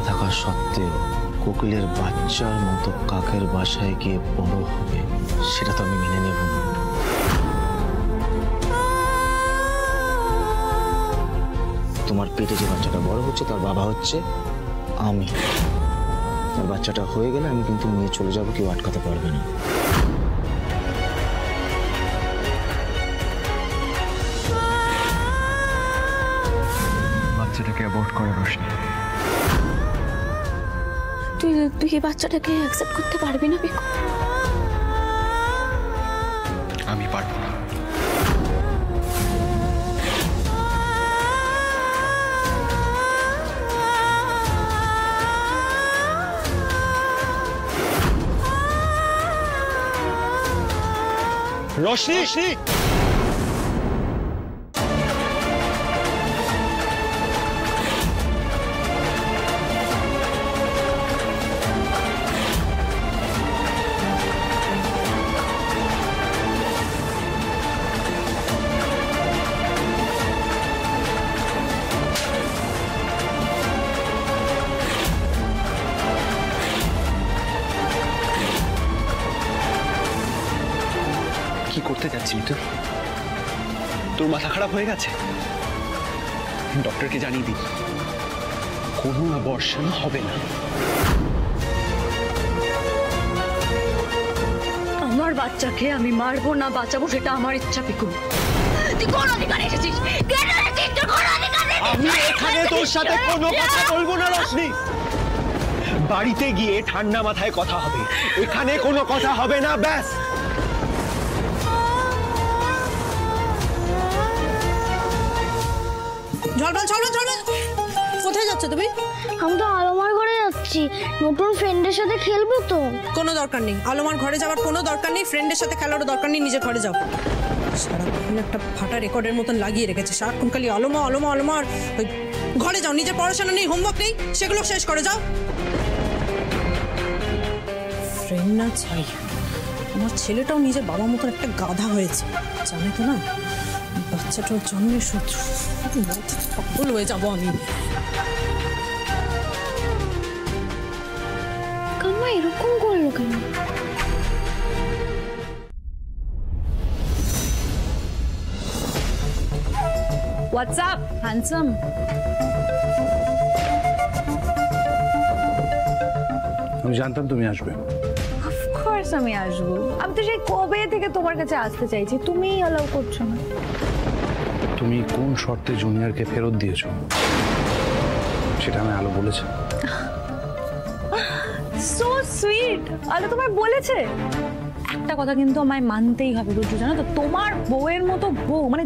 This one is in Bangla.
থাকা সত্ত্বেও কোকিলের বাচ্চার মতো কাকের বাসায় গিয়ে বড় হবে, সেটা তো আমি মেনে নেব না। তোমার পেটে যে বাচ্চাটা বড় হচ্ছে তার বাবা হচ্ছে আমি। আর বাচ্চাটা হয়ে গেলে আমি কিন্তু নিয়ে চলে যাবো, কেউ আটকাতে পারবে না। বাচ্চাটাকে অ্যাবর্ট করে রোশনি। তুই এই বাচ্চাটাকে অ্যাকসেপ্ট করতে পারবি না পিকু? আমি পারবো না। রোশনি, কি করতে যাচ্ছিলি তুই? তোর মাথা খারাপ হয়ে গেছে? ডক্টরকে জানিয়ে দিই, কোনো অ্যাবর্শন হবে না। আমার বাচ্চাকে আমি মারবো না বাঁচাবো সেটা আমার ইচ্ছা পিকু। তুই কোন অধিকারে এসেছিস? আমি এখানে তোর সাথে কোনো কথা বলবো না রোশনি। বাড়িতে গিয়ে ঠান্ডা মাথায় কথা হবে, এখানে কোনো কথা হবে না, ব্যাস। কোথায় যাচ্ছ তুমি? আমি তো আলোমার ঘরে যাচ্ছি, নতুন ফ্রেন্ডের সাথে খেলবো তো। কোনো দরকার নেই, আলোমার ঘরে যাওয়ার কোনো দরকার নেই, ফ্রেন্ডের সাথে খেলারও দরকার নেই, নিজের ঘরে যাও। সারাক্ষণ একটা ফাটা রেকর্ডের মতন লাগিয়ে রেখেছে, সারাক্ষণ খালি আলোমা আলোমা আলোমা। আর ওই ঘরে যাও, নিজের পড়াশোনা নেই, হোমওয়ার্ক নেই, সেগুলো শেষ করে যাও। ফ্রেন্ড না চাই, আমার ছেলেটাও নিজের বাবার মতন একটা গাধা হয়েছে, জানে তো না? বাচ্চাটার জন্মের শত্রু, পাগল হয়ে যাবো আমি। কাম্মা এরকম করলো কেন? WhatsApp handsome. আমি জানতাম তুমি আসবে। অফকোর্স আমি আসবো। আমি তো সেই কবে থেকে তোমার কাছে আসতে চাইছি, তুমিই অ্যালাউ করছো না। তুমি কোন শর্তে জুনিয়রকে ফেরত দিয়েছো সেটা আমি আলো বলেছে। So sweet. আলো তোমায় বলেছে? একটা কথা কিন্তু আমায় মানতেই হবে রুজু, জানো তো, তোমার বউয়ের মতো বউ মানে